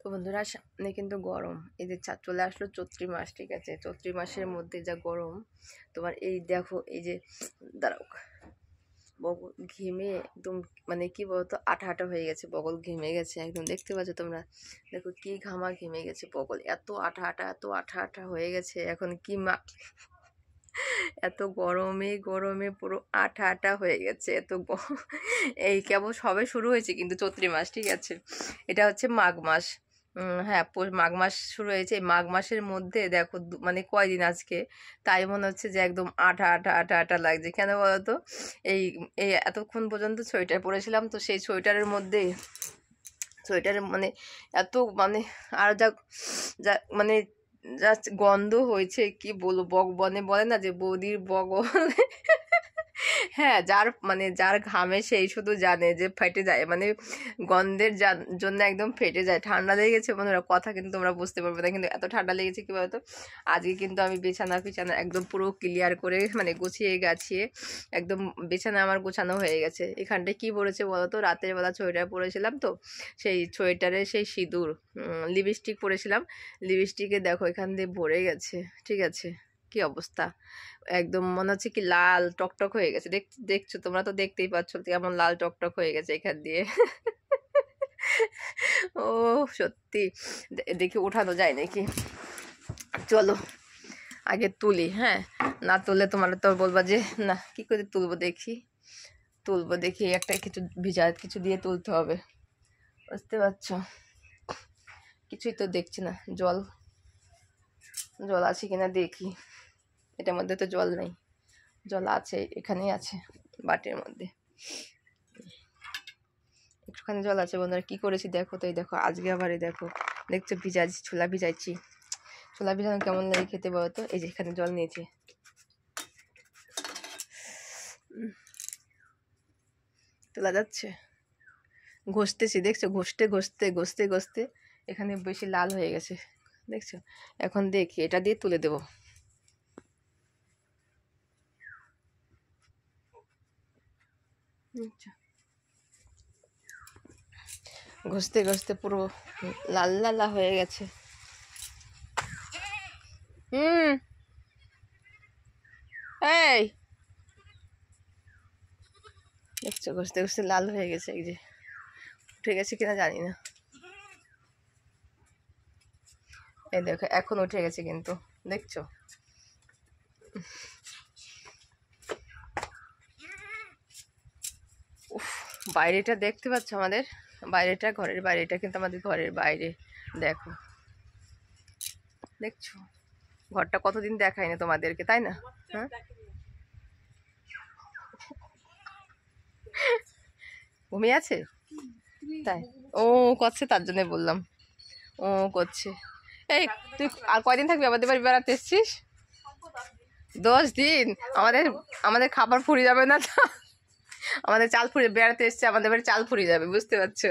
তো বন্ধুরা সামনে কিন্তু গরম, এই যে চলে আসলো চৈত্র মাস, ঠিক আছে? চৈত্র মাসের মধ্যে যা গরম তোমার, এই দেখো এই যে দাঁড়াও, বগল ঘেমে একদম মানে কি বলতো আঠা আঠা হয়ে গেছে, বগল ঘেমে গেছে একদম, দেখতে পাচ্ছ তোমরা? দেখো কি ঘামা ঘেমে গেছে বগল, এত আঠা আঠা এত আঠা আঠা হয়ে গেছে। এখন কি এত গরমে গরমে পুরো আঠা আঠা হয়ে গেছে, এই কেবল সবে শুরু হয়েছে কিন্তু চৈত্র মাস, ঠিক আছে? এটা হচ্ছে মাঘ মাস। হ্যাঁ, মাঘ মাস শুরু হয়েছে। এই মাঘ মাসের মধ্যে দেখো মানে কয়দিন আজকে, তাই মনে হচ্ছে যে একদম আঠা আঠা আঠা আঠা লাগছে। কেন বলতো? এই এই এতক্ষণ পর্যন্ত সোয়েটার পরেছিলাম, তো সেই সোয়েটারের মধ্যে সোয়েটারের মানে এত মানে আর যা যা মানে জাস্ট গন্ধ হয়েছে, কি বলবো, বলে না যে বৌদির হ্যাঁ, যার ঘামে সেই শুধু জানে যে ফেটে যায়, মানে গন্ধের জন্য একদম ফেটে যায়। ঠান্ডা লেগেছে বন্ধুরা, কথা কিন্তু তোমরা বুঝতে পারবে না, কিন্তু এত ঠান্ডা লেগেছে কি বলতো। আজকে কিন্তু আমি বিছানা একদম পুরো ক্লিয়ার করে মানে গুছিয়ে গাছিয়ে একদম বিছানা আমার গোছানো হয়ে গেছে। এখানটায় কি পড়েছে বলতো, রাতের বেলা সোয়েটার পরেছিলাম, তো সেই সোয়েটারে সেই সিঁদুর লিপস্টিক পরেছিলাম, লিপস্টিকে দেখো এখান দিয়ে ভরে গেছে, ঠিক আছে? কি অবস্থা, একদম মনে হচ্ছে কি লাল টকটক হয়ে গেছে। দেখছো তোমরা তো, দেখতেই পাচ্ছ কেমন লাল টকটক হয়ে গেছে এখান দিয়ে। ও সত্যি, দেখি উঠানো যায় নাকি, চলো আগে তুলি। হ্যাঁ, না তুললে তোমার তো বলবা যে না কি করে তুলবো, দেখি একটা কিছু ভিজা কিছু দিয়ে তুলতে হবে, বুঝতে পারছো? কিছুই তো দেখছি না, জল আছে কিনা দেখি। এটার মধ্যে তো জল নেই, জল আছে এখানেই আছে বাটির মধ্যে, একটুখানি জল আছে। বন্ধুরা কি করেছি দেখো তো, এই দেখো আজকে আবার এই দেখো, দেখছো ছোলা ভিজাইছি। ছোলা ভিজানো কেমন লাগে খেতে বলো তো? এই যে এখানে জল নিয়েছি, তোলা যাচ্ছে, ঘষতেছি, দেখছো? ঘষতে এখানে বেশি লাল হয়ে গেছে, দেখছো? এখন দেখি এটা দিয়ে তুলে দেবো। ঘষতে পুরো লাল লাল হয়ে গেছে। এই দেখছো, ঘষতে লাল হয়ে গেছে, এই যে উঠে গেছে কিনা জানি না। এই দেখো এখন উঠে গেছে কিন্তু, দেখছো? উফ, বাইরেটা দেখতে পাচ্ছ আমাদের বাইরেটা, ঘরের বাইরেটা কিন্তু আমাদের ঘরের বাইরে, দেখো দেখছো? ঘরটা কতদিন দেখায় না তোমাদেরকে, তাই না? হ্যাঁ, ঘুমিয়ে আছে তাই, ও করছে তার জন্য বললাম, ও করছে। এই তুই আর কয়দিন থাকবি আমাদের বাড়ি বেড়াতে এসছিস? 10 দিন? আমাদের আমাদের খাবার ফুরিয়ে যাবে না? আমাদের চাল ফুরিয়ে বেড়াতে এসছে, আমাদের বাড়ি চাল ফুরিয়ে যাবে, বুঝতে পারছো?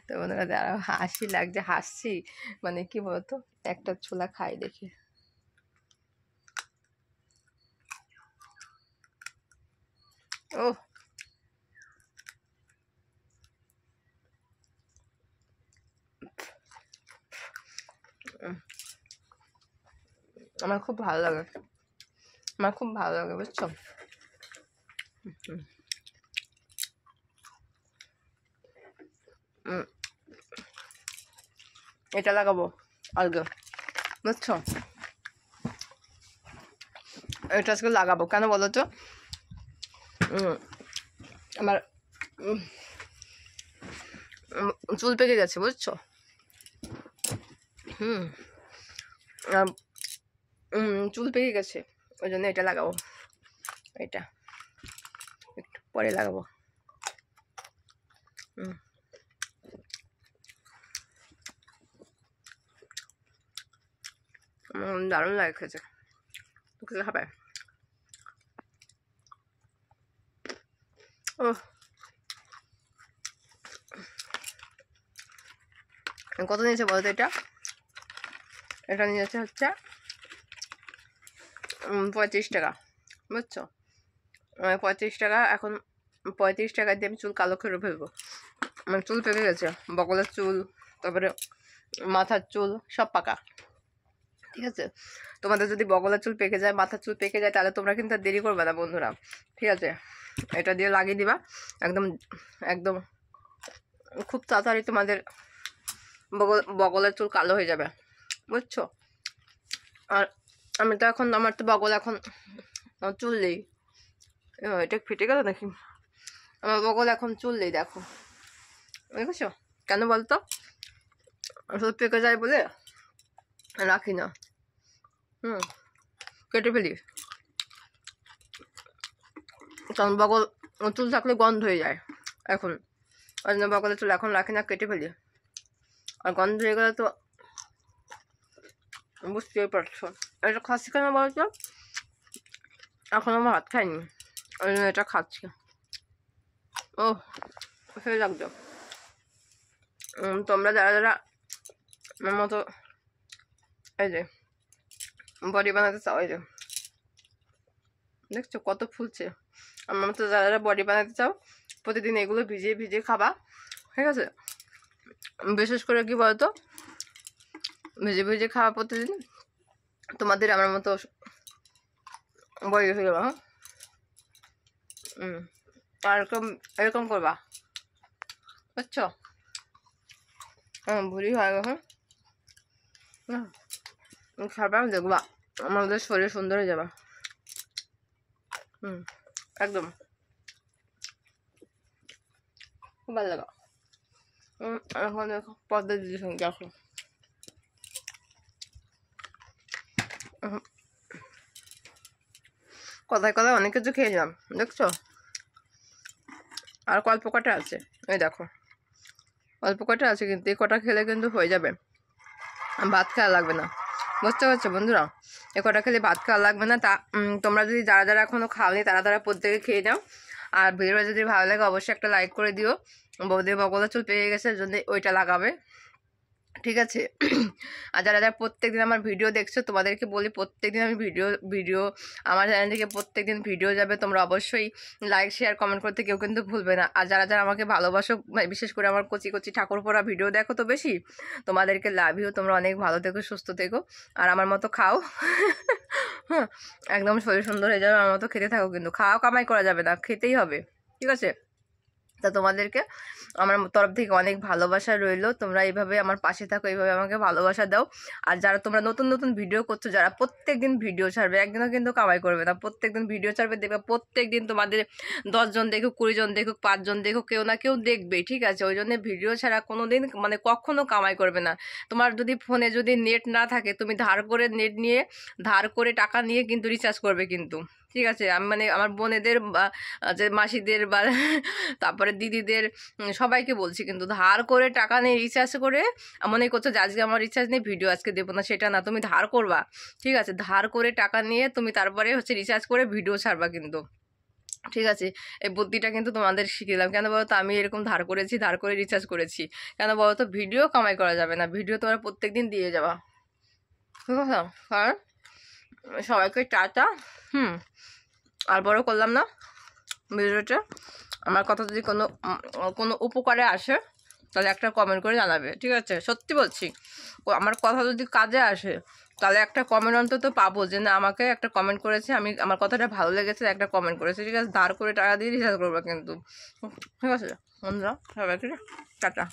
তো বন্ধুরা আরো হাসি লাগছে, হাসছি মানে কি বলতো, একটা ছোলা খাই দেখি। ও আমার খুব ভালো লাগে, বুঝছো? এটা লাগাবো আজকে, বুঝছো? এটা আজকে লাগাবো, কেন বলো তো? আমার চুল পেকে গেছে, বুঝছো? চুল পেকে গেছে, ওই জন্য এটা লাগাবো, এটা একটু পরে লাগাবো। দারুণ লাগে খেতে, খেতে খাবে? ও কত নিয়েছে বলতো? এটা নিয়েছে হচ্ছে 35 টাকা, বুঝছো? 35 টাকা। এখন 35 টাকা দিয়ে আমি চুল কালো করে ফেলবো। আমার চুল পেকে গেছে, বগলের চুল, তারপরে মাথার চুল সব পাকা। ঠিক আছে, তোমাদের যদি বগলের চুল পেকে যায়, মাথার চুল পেকে যায়, তাহলে তোমরা কিন্তু আর দেরি করবে না বন্ধুরা। ঠিক আছে, এটা দিয়ে লাগিয়ে দিবা, একদম একদম খুব তাড়াতাড়ি তোমাদের বগলের চুল কালো হয়ে যাবে, বুঝছো? আর আমি তো এখন, আমার তো বগল এখন চুল নেই। এটা ফেটে গেল নাকি? আমার বগল এখন চুল নেই, দেখো, দেখেছো? কেন বলতো? চুল পেকে যায় বলে রাখি না, কেটে ফেলি, কারণ বগল চুল থাকলে গন্ধ হয়ে যায় এখন, ওই জন্য বগলের চুল এখন রাখি না, কেটে ফেলি। আর গন্ধ হয়ে গেলে তো বুঝতেই পারছো। এটা খাচ্ছি কেন বলতো? এখন আমার ভাত খাইনি, ওই জন্য এটা খাচ্ছি। ও সেই লাগতো। তোমরা যারা যারা আমার মতো এই যে বডি বানাতে চাও, এই যে দেখছো কত ফুলছে, আমার মতো যারা যারা বডি বানাতে চাও প্রতিদিন এগুলো ভিজিয়ে ভিজিয়ে খাবা। ঠিক আছে, বিশেষ করে কি বলতো, ভিজে ভিজে খাওয়া প্রতিদিন, তোমাদের আমার মতো বডি হয়ে যাবে। হ্যাঁ, আর এরকম এরকম করবা, বুঝছো? ভুড়ি হয় গেছে, খাবা, দেখবা আমাদের শরীর সুন্দর হয়ে যাবে। একদম খুব ভালো লাগা। এখন দেখো পদ্মা দিদির সঙ্গে দেখো, কথায় কথায় অনেক কিছু খেয়েছিলাম, দেখছো? আর অল্প কটা আছে, এই দেখো অল্প কটা আছে, কিন্তু এই কটা খেলে কিন্তু হয়ে যাবে, ভাত খাওয়া লাগবে না, বুঝতে পারছো বন্ধুরা? এ কটা খেলে ভাত খাওয়া লাগবে না। তা তোমরা যদি যারা যারা এখনো খাওনি তারা তারা প্রত্যেকে খেয়ে নাও। আর ভিডিওটা যদি ভালো লাগে অবশ্যই একটা লাইক করে দিও। বৌদি বগলের চুল পেয়ে গেছে জন্য ওইটা লাগাবে, ঠিক আছে? আর যারা যারা প্রত্যেকদিন আমার ভিডিও দেখছো তোমাদেরকে বলি, প্রত্যেকদিন আমি ভিডিও আমার চ্যানেল থেকে প্রত্যেকদিন ভিডিও যাবে, তোমরা অবশ্যই লাইক শেয়ার কমেন্ট করতে কেউ কিন্তু ভুলবে না। আর যারা যারা আমাকে ভালোবাসো, বিশেষ করে আমার কচি কচি ঠাকুর পড়া ভিডিও দেখো তো বেশি, তোমাদেরকে লাভ ইউ। তোমরা অনেক ভালো থেকো, সুস্থ থেকো, আর আমার মতো খাও। হ্যাঁ, একদম শরীর সুন্দর হয়ে যাবে, আমার মতো খেতে থাকো, কিন্তু খাওয়া কামাই করা যাবে না, খেতেই হবে, ঠিক আছে? তা তোমাদেরকে আমার তরফ থেকে অনেক ভালোবাসা রইলো, তোমরা এইভাবে আমার পাশে থাকো, এইভাবে আমাকে ভালোবাসা দাও। আর যারা তোমরা নতুন নতুন ভিডিও করছো, যারা প্রত্যেকদিন ভিডিও ছাড়বে, একদিনও কিন্তু কামাই করবে না, প্রত্যেকদিন ভিডিও ছাড়বে, দেখবে প্রত্যেকদিন তোমাদের 10 জন দেখুক, 20 জন দেখুক, 5 জন দেখুক, কেউ না কেউ দেখবে, ঠিক আছে? ওই জন্য ভিডিও ছাড়া কোনো দিন মানে কখনো কামাই করবে না। তোমার যদি ফোনে যদি নেট না থাকে, তুমি ধার করে নেট নিয়ে, ধার করে টাকা নিয়ে কিন্তু রিচার্জ করবে কিন্তু, ঠিক আছে? আমি মানে আমার বোনেদের বা যে মাসিদের বা তারপরে দিদিদের সবাইকে বলছি, কিন্তু ধার করে টাকা নিয়ে রিচার্জ করে মনে করছো যে আজকে আমার রিচার্জ নেই, ভিডিও আজকে দেবো না, সেটা না, তুমি ধার করবা, ঠিক আছে? ধার করে টাকা নিয়ে তুমি তারপরে রিচার্জ করে ভিডিও ছাড়বা কিন্তু, ঠিক আছে? এই বুদ্ধিটা কিন্তু তোমাদের শিখিলাম। কেন বলো তো? আমি এরকম ধার করেছি, ধার করে রিচার্জ করেছি। কেন বলো তো? ভিডিও কামাই করা যাবে না, ভিডিও তোমরা প্রত্যেকদিন দিয়ে যাবা, ঠিক আছে? আর সবাইকে টাটা। আর বড় করলাম না ভিডিওটা। আমার কথা যদি কোনো উপকারে আসে তাহলে একটা কমেন্ট করে জানাবে, ঠিক আছে? সত্যি বলছি, আমার কথা যদি কাজে আসে তাহলে একটা কমেন্ট অন্তত পাবো, যে না আমাকে একটা কমেন্ট করেছে, আমি আমার কথাটা ভালো লেগেছে, একটা কমেন্ট করেছে, ঠিক আছে? ধার করে টাকা দিয়ে রিচার্জ করবো কিন্তু, ঠিক আছে বন্ধুরা? সবাইকে টাটা।